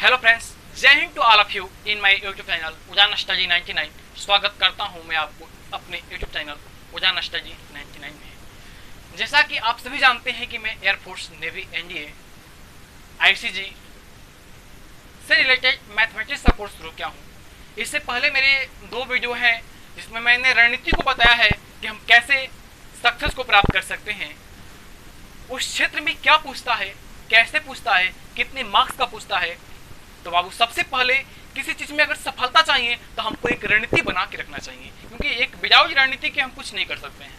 Hello friends, जय हिंद to all of you in my YouTube channel Ujan study 99। स्वागत करता हूं मैं आपको अपने यूट्यूब चैनल उजान स्टडी 99 में। जैसा कि आप सभी जानते हैं कि मैं एयरफोर्स, नेवी, एनडीए, आईसीजी से रिलेटेड मैथमेटिक्स का कोर्स शुरू किया हूं। इससे पहले मेरे 2 वीडियो हैं जिसमें मैंने रणनीति को बताया है कि हम कैसे सक्सेस को प्राप्त कर सकते हैं। उस क्षेत्र में क्या पूछता है, कैसे पूछता है, कितने मार्क्स का पूछता है। तो बाबू, सबसे पहले किसी चीज में अगर सफलता चाहिए तो हमको एक रणनीति बना के रखना चाहिए, क्योंकि एक विदाउट रणनीति के हम कुछ नहीं कर सकते हैं।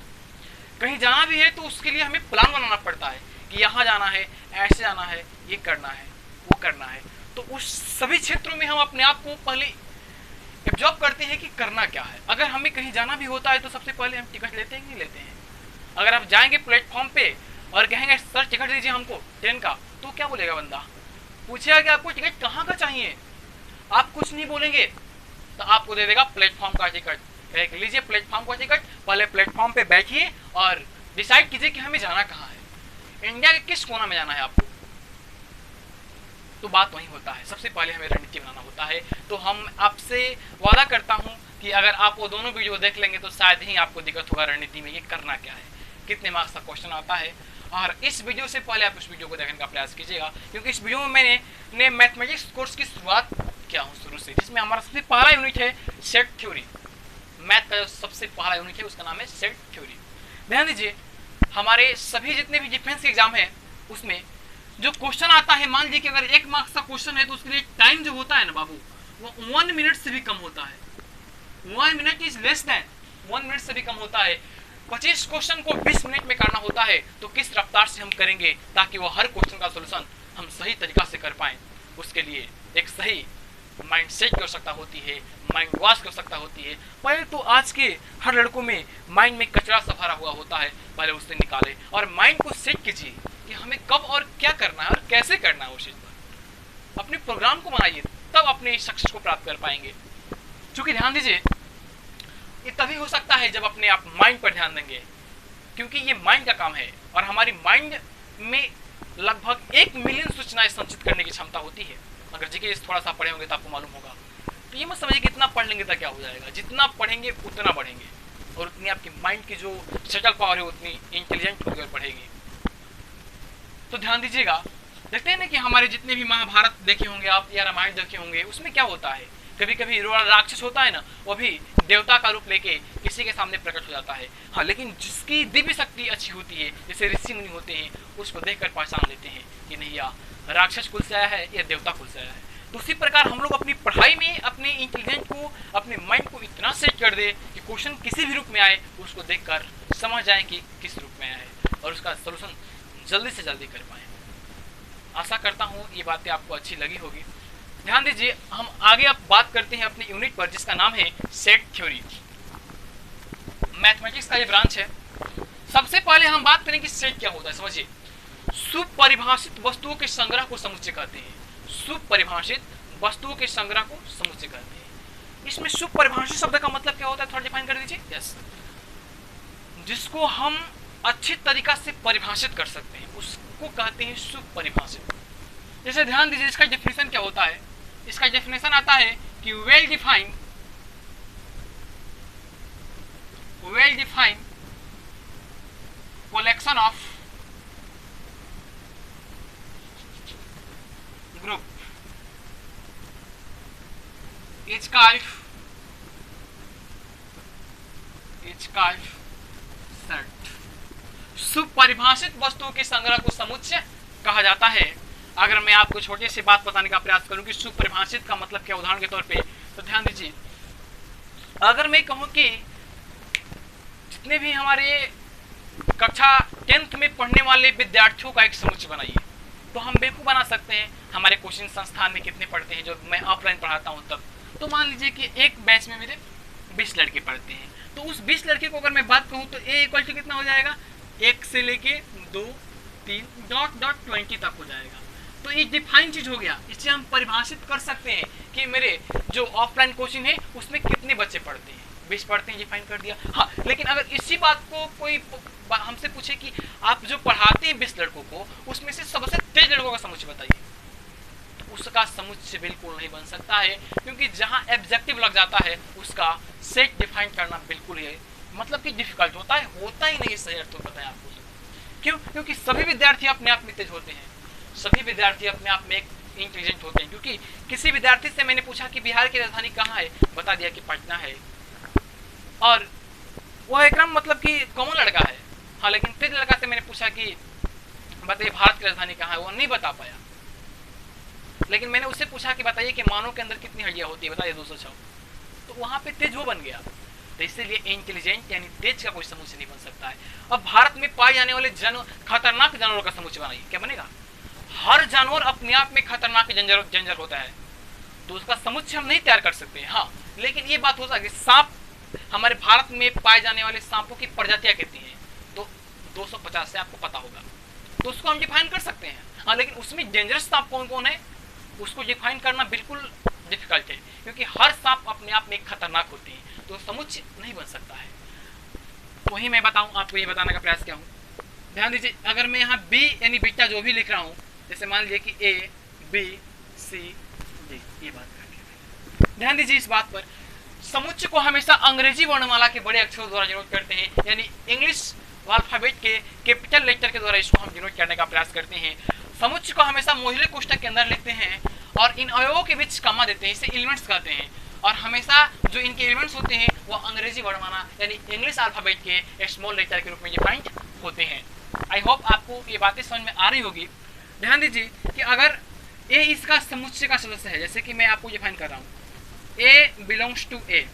कहीं जाना भी है तो उसके लिए हमें प्लान बनाना पड़ता है कि यहाँ जाना है, ऐसे जाना है, ये करना है, वो करना है। तो उस सभी क्षेत्रों में हम अपने आप को पहले एब्जॉर्ब करते हैं कि करना क्या है। अगर हमें कहीं जाना भी होता है तो सबसे पहले हम टिकट लेते हैं कि नहीं लेते हैं। अगर आप जाएंगे प्लेटफॉर्म पे और कहेंगे सर टिकट दीजिए हमको ट्रेन का, तो क्या बोलेगा बंदा? पूछेगा कि आपको टिकट कहाँ का चाहिए। आप कुछ नहीं बोलेंगे तो आपको दे देगा प्लेटफॉर्म का टिकट। कह लीजिए प्लेटफॉर्म का टिकट, पहले प्लेटफॉर्म पे बैठिए और डिसाइड कीजिए कि हमें जाना कहाँ है, इंडिया के किस कोना में जाना है आपको। तो बात वही होता है, सबसे पहले हमें रणनीति बनाना होता है। तो हम आपसे वादा करता हूँ कि अगर आप वो दोनों वीडियो देख लेंगे तो शायद ही आपको दिक्कत होगा रणनीति में ये करना क्या है, कितने मार्क्स का क्वेश्चन आता है। और इस वीडियो से पहले आप उस वीडियो को देखने का प्रयास कीजिएगा, क्योंकि इस वीडियो में मैंने मैथमेटिक्स कोर्स की शुरुआत किया हूँ शुरू से, जिसमें हमारा सबसे पहला यूनिट है सेट थ्योरी। मैथ का जो सबसे पहला यूनिट है उसका नाम है सेट थ्योरी। ध्यान दीजिए, हमारे सभी जितने भी डिफेंस के एग्जाम है उसमें जो क्वेश्चन आता है, मान लीजिए कि अगर 1 मार्क्स का क्वेश्चन है तो उसके लिए टाइम जो होता है ना बाबू, वो 1 मिनट से भी कम होता है। 1 minute is less than 1 minute से भी कम होता है। 25 क्वेश्चन को 20 मिनट में करना होता है। तो किस रफ्तार से हम करेंगे ताकि वो हर क्वेश्चन का सोल्यूशन हम सही तरीका से कर पाएं। उसके लिए एक सही माइंडसेट की आवश्यकता होती है, माइंड वॉश की आवश्यकता होती है। पहले तो आज के हर लड़कों में माइंड में कचरा सा भरा हुआ होता है, पहले उससे निकाले और माइंड को सेट कीजिए कि हमें कब और क्या करना है और कैसे करना है। उस चीज पर अपने प्रोग्राम को बनाइए, तब अपने सक्सेस को प्राप्त कर पाएंगे। क्योंकि ध्यान दीजिए, ये तभी हो सकता है जब अपने आप माइंड पर ध्यान देंगे, क्योंकि ये माइंड का काम है और हमारी माइंड में लगभग 1 मिलियन सूचनाएं संचित करने की क्षमता होती है। अगर जीके थोड़ा सा पढ़े होंगे तो आपको मालूम होगा। तो ये मत समझिए कितना पढ़ लेंगे तो क्या हो जाएगा, जितना पढ़ेंगे उतना बढ़ेंगे और उतनी आपकी माइंड की जो शटल पावर है उतनी इंटेलिजेंट होगी और बढ़ेगी। तो ध्यान दीजिएगा, देखते हैं ना कि हमारे जितने भी महाभारत देखे होंगे आप या रामायण देखे होंगे, उसमें क्या होता है, कभी कभी राक्षस होता है ना, वो भी देवता का रूप लेके किसी के सामने प्रकट हो जाता है। हाँ, लेकिन जिसकी दिव्य शक्ति अच्छी होती है, जैसे ऋषि मुनि होते हैं, उसको देखकर पहचान लेते हैं कि नहीं या राक्षस कुल से आया है या देवता कुल से आया है। तो उसी प्रकार हम लोग अपनी पढ़ाई में अपने इंटेलिजेंट को, अपने माइंड को इतना सेट कर दे कि क्वेश्चन किसी भी रूप में आए उसको देखकर समझ जाए कि किस रूप में आया है और उसका सोल्यूशन जल्दी से जल्दी कर पाए। आशा करता हूँ ये बातें आपको अच्छी लगी होगी। ध्यान दीजिए, हम आगे अब बात करते हैं अपने यूनिट पर जिसका नाम है सेट थ्योरी। मैथमेटिक्स का ये ब्रांच है। सबसे पहले हम बात करें कि सेट क्या होता है। समझिए, सुपरिभाषित वस्तुओं के संग्रह को समुच्चय कहते हैं। सुपरिभाषित वस्तुओं के संग्रह को समुच्चय कहते हैं। इसमें सुपरिभाषित शब्द का मतलब क्या होता है, थोड़ा डिफाइन कर दीजिए। यस, जिसको हम अच्छी तरीका से परिभाषित कर सकते हैं उसको कहते हैं सुपरिभाषित। जैसे ध्यान दीजिए, इसका डेफिनेशन क्या होता है। इसका डेफिनेशन आता है कि well defined collection of group is called set. सुपरिभाषित वस्तुओं के संग्रह को समुच्चय कहा जाता है। अगर मैं आपको छोटे से बात बताने का प्रयास करूं कि सुपरिभाषित का मतलब क्या, उदाहरण के तौर पे, तो ध्यान दीजिए, अगर मैं कहूं कि जितने भी हमारे कक्षा 10th में पढ़ने वाले विद्यार्थियों का एक समुच्चय बनाइए, तो हम बेवकूफ बना सकते हैं। हमारे कोचिंग संस्थान में कितने पढ़ते हैं, जो मैं ऑफलाइन पढ़ाता हूं तब, तो मान लीजिए कि एक बैच में मेरे 20 लड़के पढ़ते हैं। तो उस 20 लड़के को अगर मैं बात कहूँ तो ए इक्वल टू कितना हो जाएगा, 1 से लेके 2, 3 डॉट 20 तक हो जाएगा। तो ये डिफाइन चीज हो गया। इससे हम परिभाषित कर सकते हैं कि मेरे जो ऑफलाइन कोचिंग है उसमें कितने बच्चे पढ़ते हैं, 20 पढ़ते हैं, डिफाइन कर दिया। हाँ, लेकिन अगर इसी बात को कोई हमसे पूछे कि आप जो पढ़ाते हैं 20 लड़कों को, उसमें से सबसे तेज लड़कों का समुच्चय बताइए, उसका समुच्चय बिल्कुल नहीं बन सकता है, क्योंकि जहां ऑब्जेक्टिव लग जाता है उसका सेट डिफाइन करना बिल्कुल ही मतलब कि डिफिकल्ट होता ही नहीं। सही अर्थ तो पता है आपको क्यों? क्योंकि सभी विद्यार्थी अपने आप में तेज होते हैं, सभी विद्यार्थी अपने आप में एक इंटेलिजेंट होते हैं। क्योंकि किसी विद्यार्थी से मैंने पूछा कि बिहार की राजधानी कहाँ है, बता दिया कि पटना है, और वह एकदम मतलब कि कॉमन लड़का है। हाँ, लेकिन तेज लड़का से मैंने पूछा कि बताइए भारत की राजधानी कहाँ है, वो नहीं बता पाया। लेकिन मैंने उससे पूछा कि बताइए कि मानव के अंदर कितनी हड्डियां होती है, बताइए 206। तो वहां पे तेज वो बन गया। तो इसीलिए इंटेलिजेंट यानी तेज का कोई समुच्चय नहीं बन सकता है। अब भारत में पाए जाने वाले खतरनाक जानवरों का समुच्चय बनाइए, क्या बनेगा? हर जानवर अपने आप में खतरनाक जंजर होता है, तो उसका समुच्चय हम नहीं तैयार कर सकते। हाँ, लेकिन ये बात हो सकती है सांप, हमारे भारत में पाए जाने वाले सांपों की प्रजातियां कितनी है? तो 250 से आपको पता होगा, तो उसको हम डिफाइन कर सकते हैं। हाँ, लेकिन उसमें डेंजरस सांप कौन कौन है उसको डिफाइन करना बिल्कुल डिफिकल्ट है, क्योंकि हर सांप अपने आप में खतरनाक होती है, तो समुच्चय नहीं बन सकता है। वही मैं बताऊं आपको, ये बताने का प्रयास किया हूँ। ध्यान दीजिए, अगर मैं यहाँ बी यानी बीटा जो भी लिख रहा हूँ, जैसे मान लीजिए कि ए बी सी डी, ये बात करके ध्यान दीजिए इस बात पर। समुच्चय को हमेशा अंग्रेजी वर्णमाला के बड़े अक्षरों द्वारा डिनोट करते हैं, यानी इंग्लिश अल्फाबेट के कैपिटल लेटर के द्वारा इसको हम डिनोट करने का प्रयास करते हैं। समुच्चय को हमेशा मोहल्ले कोष्ठक के अंदर लिखते हैं और इन अवयवों के बीच कमा देते हैं, इसे एलिमेंट्स कहते हैं। और हमेशा जो इनके एलिमेंट्स होते हैं वो अंग्रेजी वर्णमाला यानी इंग्लिश अल्फाबेट के स्मॉल लेटर के रूप में डिफाइंड होते हैं। आई होप आपको ये बातें समझ में आ रही होगी। ध्यान दीजिए कि अगर ए इसका समुच्चय का सदस्य है, जैसे कि मैं आपको डिफाइन कर रहा हूँ, ए बिलोंग्स टू ए।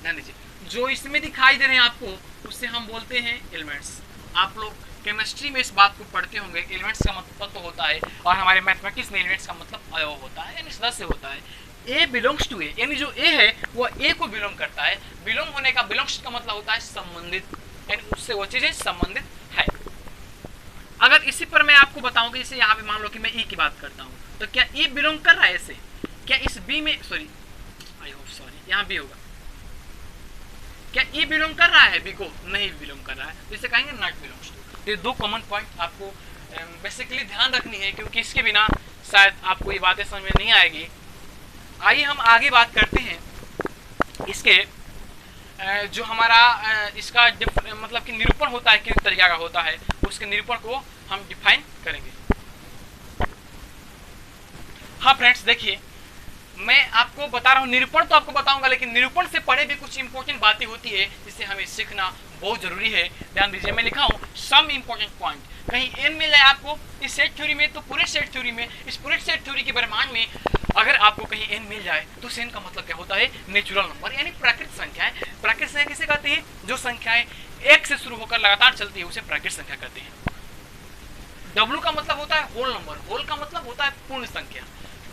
ध्यान दीजिए, जो इसमें दिखाई दे रहे हैं आपको, उससे हम बोलते हैं एलिमेंट्स। आप लोग केमिस्ट्री में इस बात को पढ़ते होंगे, एलिमेंट्स का मतलब तो होता है, और हमारे मैथमेटिक्स में एलिमेंट्स का मतलब अवयव होता है, यानी सदस्य होता है। ए बिलोंग्स टू ए, यानी जो ए है वो ए को बिलोंग करता है। बिलोंग होने का, बिलोंग्स का मतलब होता है संबंधित, यानी उससे वो चीजें संबंधित है। अगर इसी पर मैं आपको बताऊं कि जैसे यहाँ पे मान लो कि मैं ई की बात करता हूँ, तो क्या ई बिलोंग कर रहा है ऐसे? क्या इस बी में, सॉरी आई होप सॉरी, यहाँ बी होगा, क्या ई बिलोंग कर रहा है बी को? नहीं बिलोंग कर रहा है, तो इसे कहेंगे नॉट बिलोंग्स टू। तो ये दो कॉमन पॉइंट आपको बेसिकली ध्यान रखनी है, क्योंकि इसके बिना शायद आपको ये बातें समझ में नहीं आएगी। आइए हम आगे बात करते हैं इसके जो हमारा इसका मतलब कि निरूपण होता है, किस तरीके का होता है, उसके निरूपण को हम डिफाइन करेंगे। हाँ फ्रेंड्स, देखिए मैं आपको बता रहा हूँ, निरूपण तो आपको बताऊंगा, लेकिन निरूपण से पहले भी कुछ इंपॉर्टेंट बातें होती है जिसे हमें सीखना बहुत जरूरी है। ध्यान दीजिए, मैं लिखा हूँ सम इंपॉर्टेंट पॉइंट। कहीं एन मिल जाए आपको इस सेट थ्योरी में, तो पूरे सेट थ्योरी में, इस पूरे सेट थ्योरी के ब्रह्मांड में अगर आपको कहीं एन मिल जाए, तो एन का मतलब क्या होता है? नेचुरल नंबर, यानी प्राकृतिक संख्याएं। प्राकृतिक संख्या किसे कहते हैं? जो संख्याएं एक से शुरू होकर लगातार चलती है उसे प्राकृतिक संख्या कहते हैं। डब्ल्यू का मतलब होता है होल नंबर, होल का मतलब होता है पूर्ण संख्या।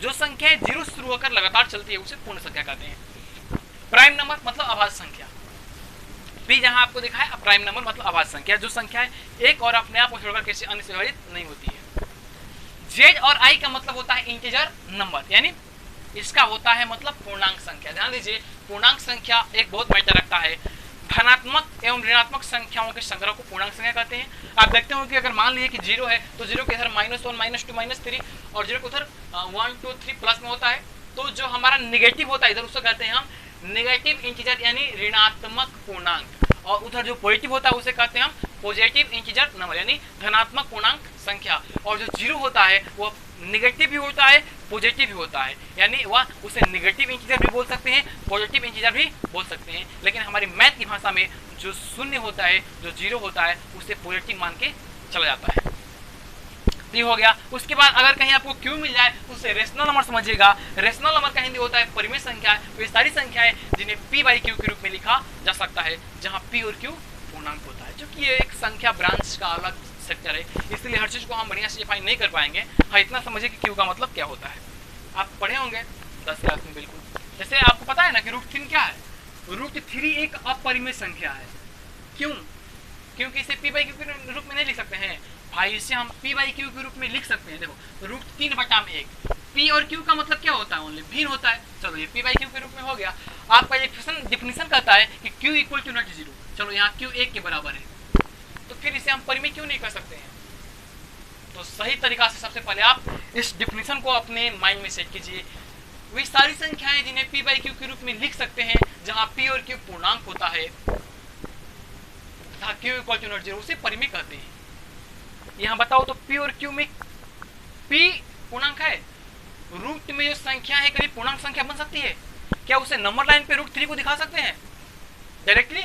जो संख्याएं जीरो से शुरू होकर लगातार चलती है उसे पूर्ण संख्या कहते हैं। प्राइम नंबर मतलब अभाज्य संख्या, पी जहां आपको दिखा है प्राइम नंबर मतलब अभाज्य संख्या, जो संख्याएं एक और अपने आप को छोड़कर किसी अन्य से विभाजित नहीं होती है। जेड और आई का मतलब होता है इंटीजर नंबर, यानी इसका होता है मतलब पूर्णांक संख्या। ध्यान दीजिए, पूर्णांक संख्या एक बहुत मायने रखता है। धनात्मक एवं ऋणात्मक संख्याओं के संग्रह को पूर्णांक संख्या कहते हैं। आप देखते हो कि अगर मान लीजिए कि जीरो है, तो जीरो के इधर -1 -2 -3 और जीरो के उधर 1 2 3 प्लस में होता है। तो जो हमारा निगेटिव होता है इधर, उसको कहते हैं हम नेगेटिव इंटीजर, यानी ऋणात्मक पूर्णांक। और उधर जो पॉजिटिव होता है उसे कहते हैं हम पॉजिटिव इंटीजर नंबर, यानी धनात्मक पूर्णांक संख्या। और जो जीरो होता है वो निगेटिव भी होता है, पॉजिटिव भी होता है, यानी वह उसे निगेटिव इंटीजर भी बोल सकते हैं, पॉजिटिव इंटीजर भी बोल सकते हैं। लेकिन हमारी मैथ की भाषा में जो शून्य होता है, जो जीरो होता है, उसे पॉजिटिव मान के चला जाता है। ये हो गया। उसके बाद अगर कहीं आपको क्यू मिल जाए तो उसे रेशनल नंबर समझिएगा। रेशनल नंबर का हिंदी होता है परिमेय संख्या। वे सारी संख्याएं जिन्हें p बाई क्यू के रूप में लिखा जा सकता है, जहां p और q पूर्णांक होता है, क्योंकि ये एक संख्या ब्रांच का अलग सेक्टर है, इसलिए हर चीज को हम बढ़िया से डिफाइन नहीं कर पाएंगे। हाँ, इतना समझिए कि q का मतलब क्या होता है। आप पढ़े होंगे 10 क्लास में बिल्कुल। जैसे आपको पता है ना कि √3 क्या है? √3 एक अपरिमेय संख्या है। क्यों? क्योंकि इसे p बाई क्यू के रूप में नहीं लिख सकते हैं भाई, इसे हम p बाई क्यू के रूप में लिख सकते हैं। देखो √3/1, p और q का मतलब क्या होता है? ओनली भिन्न होता है। चलो ये p बाई क्यू के रूप में हो गया। आपका डिफिनेशन कहता है कि q इक्वल टू नॉट 0। चलो यहाँ q 1 के बराबर है, तो फिर इसे हम परिमेय क्यों नहीं कर सकते हैं? तो सही तरीका से सबसे पहले आप इस डिफिनेशन को अपने माइंड में सेट कीजिए। वे सारी संख्याएं जिन्हें p बाई क्यू के रूप में लिख सकते हैं, जहां p और q पूर्णांक होता है तथा q equal to not zero, उसे परिमेय कहते हैं। यहाँ बताओ तो p और q में p पूर्णांक है, रूट में जो संख्या है कभी पूर्णांक संख्या बन सकती है क्या? उसे नंबर लाइन पे रूट 3 को दिखा सकते हैं directly?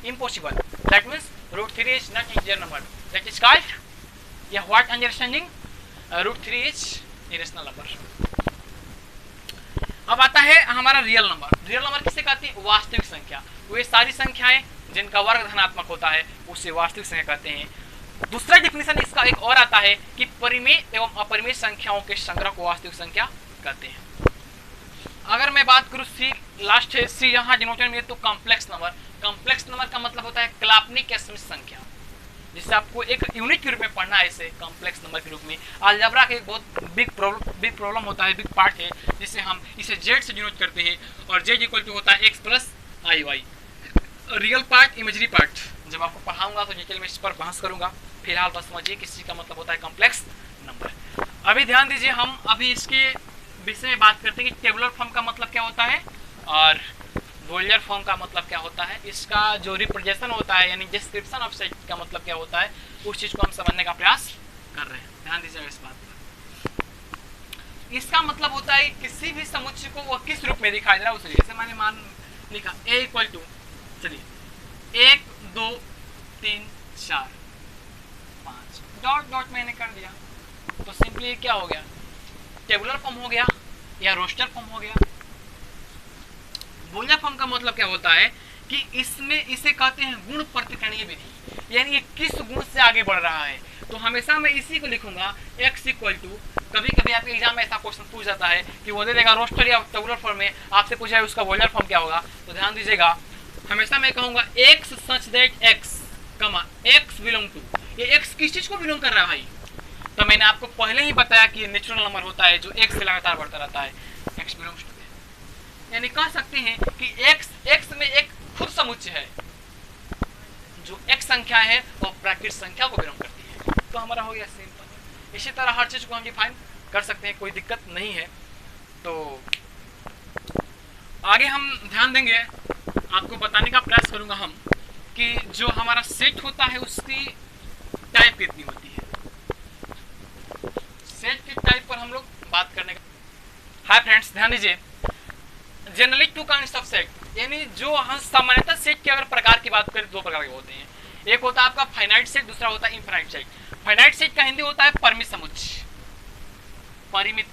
Impossible. That means root 3 is not integer number, that is called, या what understanding, root 3 is irrational number. अब आता है हमारा रियल नंबर। रियल नंबर किसे कहते हैं? वास्तविक संख्या। वे सारी संख्याएं जिनका वर्ग धनात्मक होता है उसे वास्तविक संख्या कहते हैं। दूसरा डिफिनेशन इसका एक और आता है कि परिमेय एवं अपरिमेय संख्याओं के संग्रह को वास्तविक संख्या कहते हैं। अगर मैं बात करूं सी, लास्ट है सी यहाँ डिनोटेड में, तो कॉम्प्लेक्स नंबर। कॉम्प्लेक्स नंबर का मतलब होता है क्लापनिक संख्या, जिससे आपको एक यूनिट के रूप में पढ़ना है इसे कॉम्प्लेक्स नंबर के रूप में। अलजेब्रा का एक बहुत बिग प्रॉब्लम होता है, बिग पार्ट है, जिससे हम इसे जेड से डिनोट करते हैं, और जेड इक्वल टू होता है x plus i y. Real part, imagery part जब आपको पढ़ाऊंगा तो डिटेल में इस पर बहस करूंगा। फिलहाल बस समझिए किस चीज का मतलब होता है कॉम्प्लेक्स नंबर। अभी ध्यान दीजिए, हम अभी इसके विषय में बात करते हैं कि टेबुलर फॉर्म का मतलब क्या होता है और बोल्जर फॉर्म का मतलब क्या होता है। इसका जो रिप्रेजेंटेशन होता है यानी डिस्क्रिप्शन ऑफ सेट का मतलब क्या होता है, उस चीज को हम समझने का प्रयास कर रहे हैं। ध्यान दीजिएगा इस बात पर। इसका मतलब होता है किसी भी समुच्चय को वह किस रूप में दिखाई दे रहा है उसे। जैसे मैंने मान लिखा a इक्वल टू, चलिए 1 2 3 4 5 डॉट डॉट मैंने कर दिया, तो सिंपली क्या हो गया? टेबुलर फॉर्म हो गया या रोस्टर फॉर्म हो गया। बोल्जर फॉर्म का मतलब क्या होता है कि इसमें इसे कहते हैं गुण प्रतिकरणीय विधि, यानी ये किस गुण से आगे बढ़ रहा है। तो हमेशा मैं इसी को लिखूंगा x इक्वल टू, कभी कभी आपके एग्जाम में ऐसा क्वेश्चन पूछ जाता है कि वो दे देगा रोस्टर या टेबुलर फॉर्म में, आपसे पूछा है उसका बोल्जर फॉर्म क्या होगा। तो ध्यान दीजिएगा, हमेशा मैं कहूंगा x सच दैट x कमा x बिलोंग टू, ये x किस चीज को बिलोंग कर रहा है भाई? तो मैंने आपको पहले ही बताया कि ये नेचुरल नंबर होता है जो x से लगातार बढ़ता रहता है, x बिलोंग्स टू, यानी कह सकते हैं कि x में एक खुद समुच्चय है जो x संख्या है और प्राकृतिक संख्या को बिलोंग करती है। तो हमारा हो गया सिंपल। इसी तरह हर चीज को हम डिफाइन कर सकते हैं, कोई दिक्कत नहीं है। तो आगे हम ध्यान देंगे, आपको बताने का प्रयास करूंगा हम कि जो हमारा सेट होता है उसकी टाइप कितनी होती है। सेट की टाइप पर हम लोग बात करने का। हाय फ्रेंड्स, ध्यान दीजिए, generally two kinds of set, यानी जो हम सामान्यतः सेट के अगर प्रकार की बात करें दो प्रकार के होते हैं। एक होता है आपका फाइनाइट सेट, दूसरा होता है इनफाइनाइट सेट। फाइनाइट सेट का हिंदी होता है परिमित समुच्चय, परिमित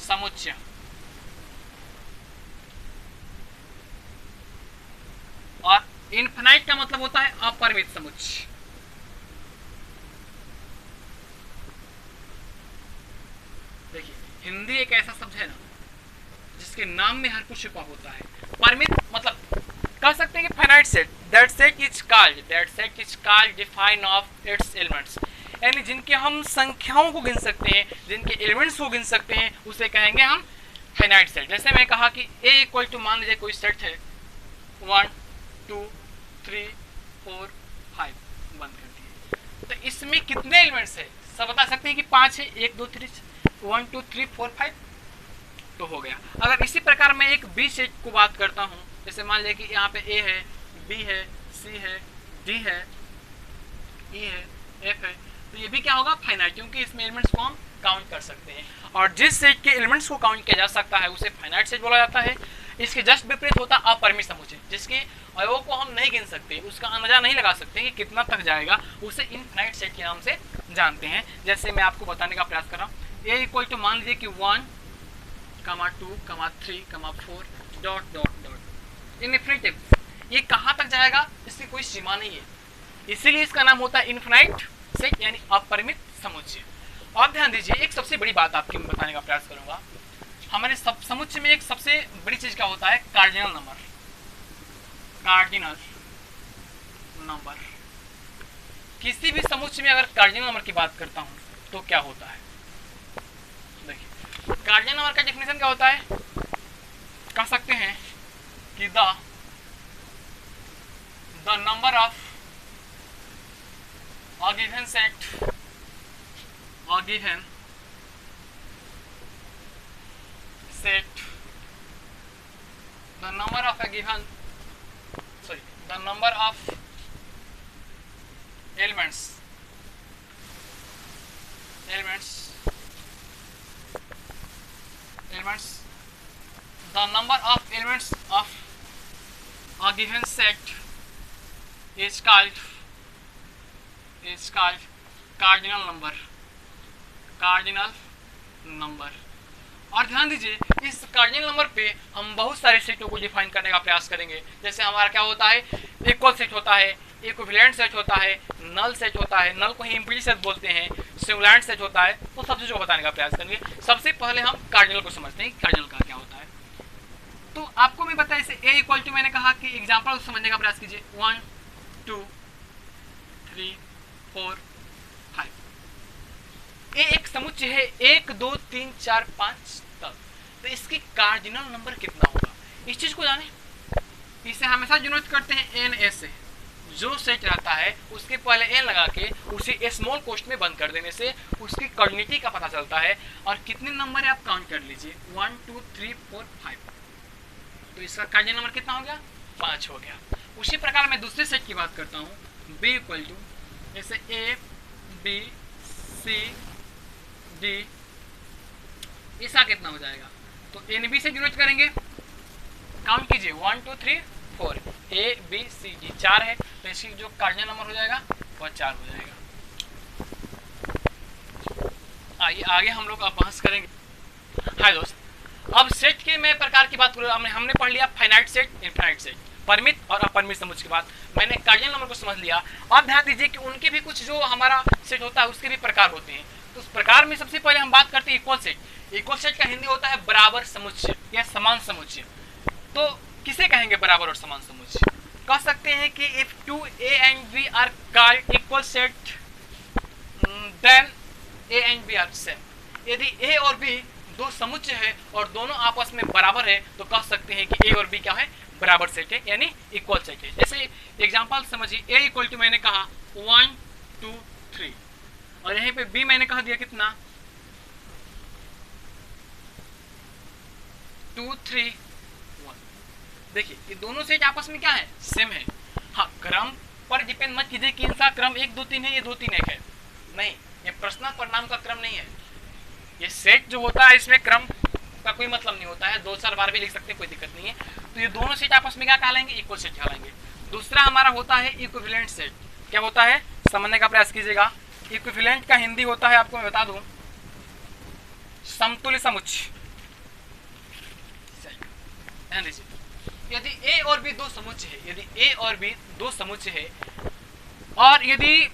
समुच्चय। और इनफाइनाइट का मतलब होता है अपरिमित समुच्चय। देखिए, हिंदी एक ऐसा शब्द है ना जिसके नाम में हर कुछ छुपा होता है। परिमित मतलब कह सकते हैं कि finite set, that set is called define of its elements, यानी जिनके हम संख्याओं को गिन सकते हैं, जिनके एलिमेंट्स को गिन सकते हैं, उसे कहेंगे हम फाइनाइट सेट। जैसे मैं कहा कि a इक्वल टू, मान लीजिए कोई सेट है 1 2 3 4 5, बंद कर दिए, तो इसमें कितने एलिमेंट्स है? सब बता सकते हैं कि 5 है, 1 2 3 1 2 3 4 5, तो हो गया। अगर इसी प्रकार मैं एक बी सेट को बात करता हूँ, जैसे मान लिया कि यहाँ पे ए है, बी है, सी है, डी है, ई है, एफ है, तो ये भी क्या होगा? फाइनाइट, क्योंकि इसमें एलिमेंट्स को हम काउंट कर सकते हैं। और जिस सेट के एलिमेंट्स को काउंट किया जा सकता है उसे फाइनाइट सेट बोला जाता है। इसके जस्ट विपरीत होता है अपरिमित समुच्चय, जिसके अवयवों को हम नहीं गिन सकते, उसका अंदाजा नहीं लगा सकते कि कितना तक जाएगा, उसे इनफाइनाइट सेट के नाम से जानते हैं। जैसे मैं आपको बताने का प्रयास कर रहा हूँ, ए इक्वल टू मान लीजिए कि 1 2 3 4 डॉट डॉट डॉट इनफिनिटिव, ये कहाँ तक जाएगा इसकी कोई सीमा नहीं है, इसीलिए इसका नाम होता है इनफिनाइट सेट यानी अपरिमित समुच्चय। और ध्यान दीजिए, एक सबसे बड़ी बात आपको मैं बताने का प्रयास करूंगा। हमारे सब समुच्चय में एक सबसे बड़ी चीज क्या होता है? Cardinal number. कार्डिनल नंबर, किसी भी समुच्चय में अगर कार्डिनल नंबर की बात करता हूं तो क्या होता है? देखिए, कार्डिनल नंबर का डेफिनेशन क्या होता है? कह सकते हैं कि the number of a given set given set the number of a given the number of elements the number of elements of a given set is called cardinal number। और ध्यान दीजिए इस कार्डिनल नंबर पे हम बहुत सारे सेटों को डिफाइन करने का प्रयास करेंगे। जैसे हमारा क्या होता है, इक्वल सेट होता है, इक्विवेलेंट सेट होता है, नल सेट होता है, नल को ही इम्प्लीसिट सेट बोलते हैं, सिंगुलैरिटी सेट होता है। तो सब चीज़ों को बताने का प्रयास करेंगे। सबसे पहले हम कार्डिनल को समझते हैं, कार्डिनल का क्या होता है। तो आपको मैं बताया इसे ए इक्वल टू, मैंने कहा कि एग्जाम्पल समझने का प्रयास कीजिए। 1 2 3 4 5। ए एक समुच्चय है 1 2 3 4 5 तक। तो इसकी कार्डिनल नंबर कितना होगा, इस चीज को जाने। इसे हमेशा डिनोट करते हैं एन ए से। जो सेट रहता है उसके पहले एन लगा के उसे स्मॉल कोष्ठ में बंद कर देने से उसकी कॉर्डिनेटी का पता चलता है। और कितने नंबर है आप काउंट कर लीजिए, 1 2 3 4 5। तो इसका कार्डिनल नंबर कितना हो गया, 5 हो गया। उसी प्रकार मैं दूसरे सेट की बात करता हूँ, बी इक्वल टू जैसे ए बी सी डी, इसका कितना हो जाएगा। तो एन बी से डिनोट करेंगे, काउंट कीजिए 1 2 3 4, ए बी सी डी 4 है। तो इसकी जो कार्डिनल नंबर हो जाएगा वो 4 हो जाएगा। आइए आगे हम लोग अब बहस करेंगे। हाय दोस्त, अब सेट के मैं प्रकार की बात करूँ। हमने पढ़ लिया फाइनाइट सेट, इनफाइनाइट सेट, परिमित और अपरिमित समुच्चय के बाद मैंने कार्डिनल नंबर को समझ लिया। अब ध्यान दीजिए कि उनके भी कुछ जो हमारा सेट होता है उसके भी प्रकार होते हैं। तो उस प्रकार में सबसे पहले हम बात करते हैं इक्वल सेट। इक्वल सेट का हिंदी होता है बराबर समुच्चय या समान समुच्चय। तो किसे कहेंगे बराबर और समान समुच्चय? कह सकते हैं कि if 2 A and B are called equal set then A and B are same। यदि A और B दो समुच्चय है और दोनों आपस में बराबर है तो कह सकते हैं कि A और B क्या है, बराबर सेट है, यानी इक्वल सेट है। जैसे एग्जांपल समझिए, A इक्वल टू मैंने कहा 1 2 3 और यहीं पे B मैंने कहा दिया कितना 2 3 1। देखिए ये दोनों सेट आपस में क्या है, सेम है। हाँ, क्रम पर डिपेंड मत कीजिए कि इनका क्रम 1 2 3 है, ये 2 3 1 है। नहीं, ये प्रश्नल परिणाम का क्रम नहीं है। ये सेट जो होता है इसमें क्रम का कोई मतलब नहीं होता है, 2-4 बार भी लिख सकते हैं, कोई दिक्कत नहीं है। तो ये दोनों सेट आपस में क्या कहलाएंगे, इक्वल सेट कहलाएंगे। दूसरा हमारा होता है इक्विवेलेंट सेट। क्या होता है, समझने का प्रयास कीजिएगा। इक्विवेलेंट का हिंदी होता है, आपको मैं बता दूं, समतुल्य समुच्चय। ध्यान दीजिए, यदि A और B दो समुच्चय है, यदि A और B दो समुच्चय है और यदि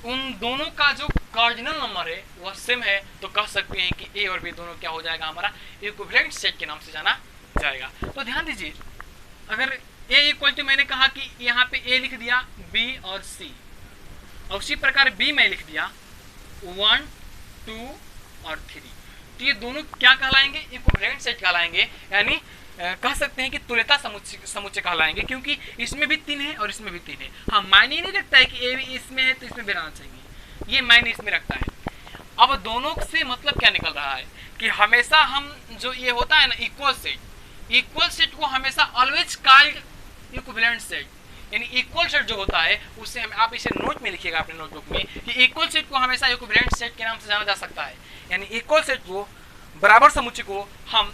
उन दोनों का जो कार्डिनल नंबर है वह सेम है तो कह सकते हैं कि A और B दोनों क्या हो जाएगा, हमारा इक्विवेलेंट सेट के नाम से जाना जाएगा। तो ध्यान दीजिए, अगर A इक्वल टू मैंने कहा कि यहाँ पे A लिख दिया B और C, और उसी प्रकार B में लिख दिया 1 2 और 3, तो ये दोनों क्या कहलाएंगे, इक्विवेलेंट सेट कहलाएंगे। यानी कह सकते हैं कि तुल्यता समुच्चय कहलाएंगे, क्योंकि इसमें भी 3 है और इसमें भी 3 है। हाँ, मायने नहीं रखता है कि ए भी इसमें है तो इसमें भी रहना चाहिए, ये मायने इसमें रखता है। अब दोनों से मतलब क्या निकल रहा है कि हमेशा हम जो ये होता है ना इक्वल सेट को हमेशा ऑलवेज कॉल्ड इक्विवेलेंट सेट। यानी इक्वल सेट जो होता है उससे हम, आप इसे नोट में लिखिएगा अपने नोटबुक में, कि इक्वल सेट को हमेशा इक्विवेलेंट सेट के नाम से जाना जा सकता है। यानी इक्वल सेट को, बराबर समुच्चय को हम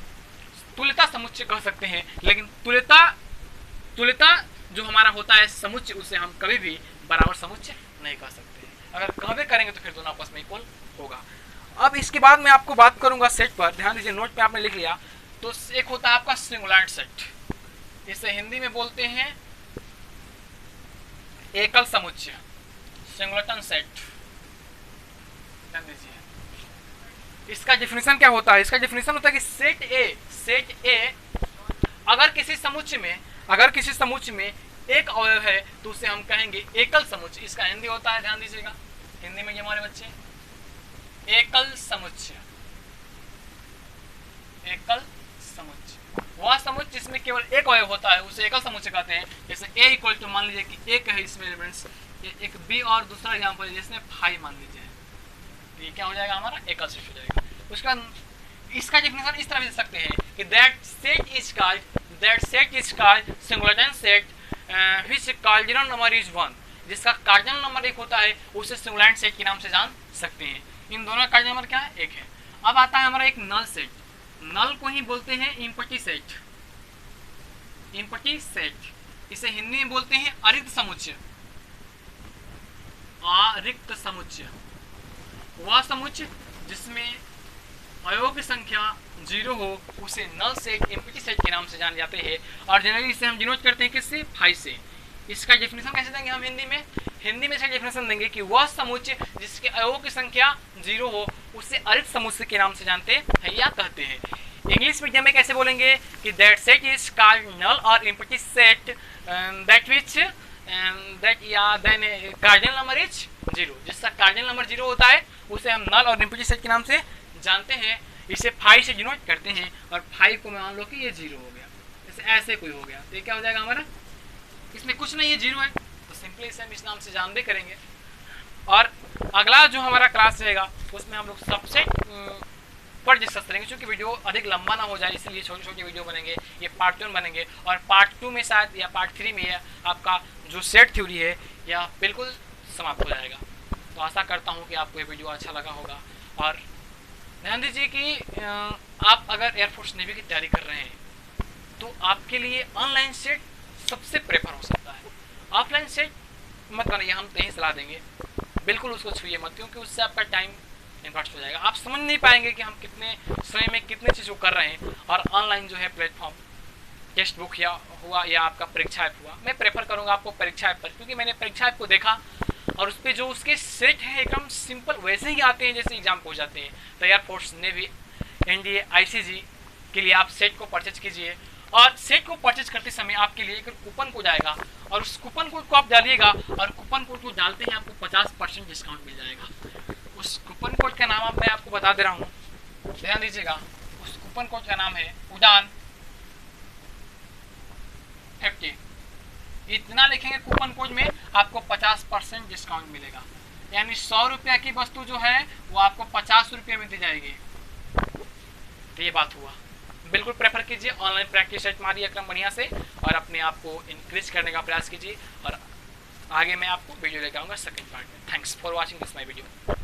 तुल्यता समुच्चय कह सकते हैं, लेकिन तुल्यता जो हमारा होता है समुच्चय उसे हम कभी भी बराबर समुच्चय नहीं कह सकते। अगर कहवे करेंगे तो फिर दोनों आपस में इक्वल होगा। अब इसके बाद मैं आपको बात करूंगा सेट पर। ध्यान दीजिए, नोट पे आपने लिख लिया। तो एक होता है आपका सिंगुलैरिटी सेट, इसे हिंदी में बोलते हैं एकल समुच्चय, सिंगुलटन सेट। ध्यान दीजिए, इसका डेफिनेशन क्या होता है, इसका डेफिनेशन होता है कि सेट ए अगर किसी समुच्चय में एक अवयव है तो उसे हम कहेंगे एकल समुच्चय। इसका हिंदी होता है, ध्यान दीजिएगा, हिंदी में ये हमारे बच्चे एकल समुच्चय। वह समुच्चय जिसमें केवल एक अवयव होता है उसे एकल समुच्चय कहते हैं। जैसे ए इक्वल टू, मान लीजिए कि एक है इसमें एलिमेंट्स, एक बी और दूसरा एग्जाम्पल जिसमें 5 मान लीजिए, तो ये क्या हो जाएगा हमारा एकल सेट हो जाएगा। उसका इसका डेफिनेशन इस तरह दे सकते हैं कि that set is called singularity set which cardinal number is 1, जिसका कार्डिनल नंबर 1 होता है उसे सिंगुलरिटी सेट के नाम से जान सकते हैं। इन दोनों का कार्डिनल नंबर क्या है? 1 है। अब आता है हमारा एक नल सेट। नल को ही बोलते हैं इम्पटी सेट। इम्पटी सेट इसे हिंदी में बोलते हैं अरिक्त समुच्चय। अरिक्त समुच्चय वह समुच्चय जिसमें अवयवों की संख्या 0 हो उसे नल सेट एम्प्टी सेट के नाम से जाने जाते हैं। और जनरली इसे हम डिनोट करते हैं किससे? 5 से। इसका डेफिनेशन कैसे देंगे हम हिंदी में? हिंदी में इसका डेफिनेशन देंगे कि वह समुच्चय जिसके अवयवों की संख्या 0 हो उसे अरिक्त समुच्चय के नाम से जानते हैं या कहते हैं। इंग्लिश मीडियम में कैसे बोलेंगे कि that set is called null और empty set that which that या देन कार्डिनल नंबर इज 0, जिसका कार्डिनल नंबर 0 होता है उसे हम नल और एम्प्टी सेट के नाम से जानते हैं। इसे 5 से डिनोट करते हैं और 5 को मान लो कि ये 0 हो गया, जैसे ऐसे कोई हो गया तो ये क्या हो जाएगा हमारा? इसमें कुछ नहीं है, 0 है, तो सिंपली इसे हम इस नाम से जानते करेंगे। और अगला जो हमारा क्लास रहेगा उसमें हम लोग सबसेट पर डिस्कस करेंगे। क्योंकि वीडियो अधिक लंबा ना हो जाए इसलिए छोटे छोटे वीडियो बनेंगे। ये पार्ट 1 बनेंगे और पार्ट 2 में शायद या पार्ट 3 में आपका जो सेट थ्योरी है यह बिल्कुल समाप्त हो जाएगा। तो आशा करता हूँ कि आपको ये वीडियो अच्छा लगा होगा। और ध्यान दीजिए कि आप अगर एयरफोर्स नेवी की तैयारी कर रहे हैं तो आपके लिए ऑनलाइन सेट सबसे प्रेफर हो सकता है। ऑफलाइन सेट मत बनाइए, हम यही सलाह देंगे, बिल्कुल उसको छूइए मत, क्योंकि उससे आपका टाइम इन्वेस्ट हो जाएगा। आप समझ नहीं पाएंगे कि हम कितने समय में कितने चीज़ को कर रहे हैं। और ऑनलाइन जो है प्लेटफॉर्म टेक्स्ट बुक या हुआ या आपका परीक्षा ऐप हुआ, मैं प्रेफर करूँगा आपको परीक्षा ऐप पर, क्योंकि मैंने परीक्षा ऐप को देखा और उस पर जो उसके सेट हैं एकदम सिंपल वैसे ही आते हैं जैसे एग्जाम हो जाते हैं। तो एयरफोर्स नेवी एनडीए आईसीजी के लिए आप सेट को परचेज कीजिए। और सेट को परचेज करते समय आपके लिए एक कूपन कोड आएगा और उस कूपन कोड को आप डालिएगा और कूपन कोड को डालते ही आपको 50% डिस्काउंट मिल जाएगा। उस कूपन कोड का नाम मैं आपको बता दे रहा हूँ, ध्यान दीजिएगा। उस कूपन कोड का नाम है उड़ान 50। इतना लिखेंगे कूपन कोड में आपको 50% डिस्काउंट मिलेगा। यानी 100 रुपये की वस्तु जो है वो आपको 50 रुपये में दी जाएगी। तो ये बात हुआ, बिल्कुल प्रेफर कीजिए। ऑनलाइन प्रैक्टिस सेट मारिए एकदम बढ़िया से और अपने आप को इंक्रीज करने का प्रयास कीजिए। और आगे मैं आपको वीडियो लेकर आऊँगा सेकंड पार्ट में। Thanks for watching this my video.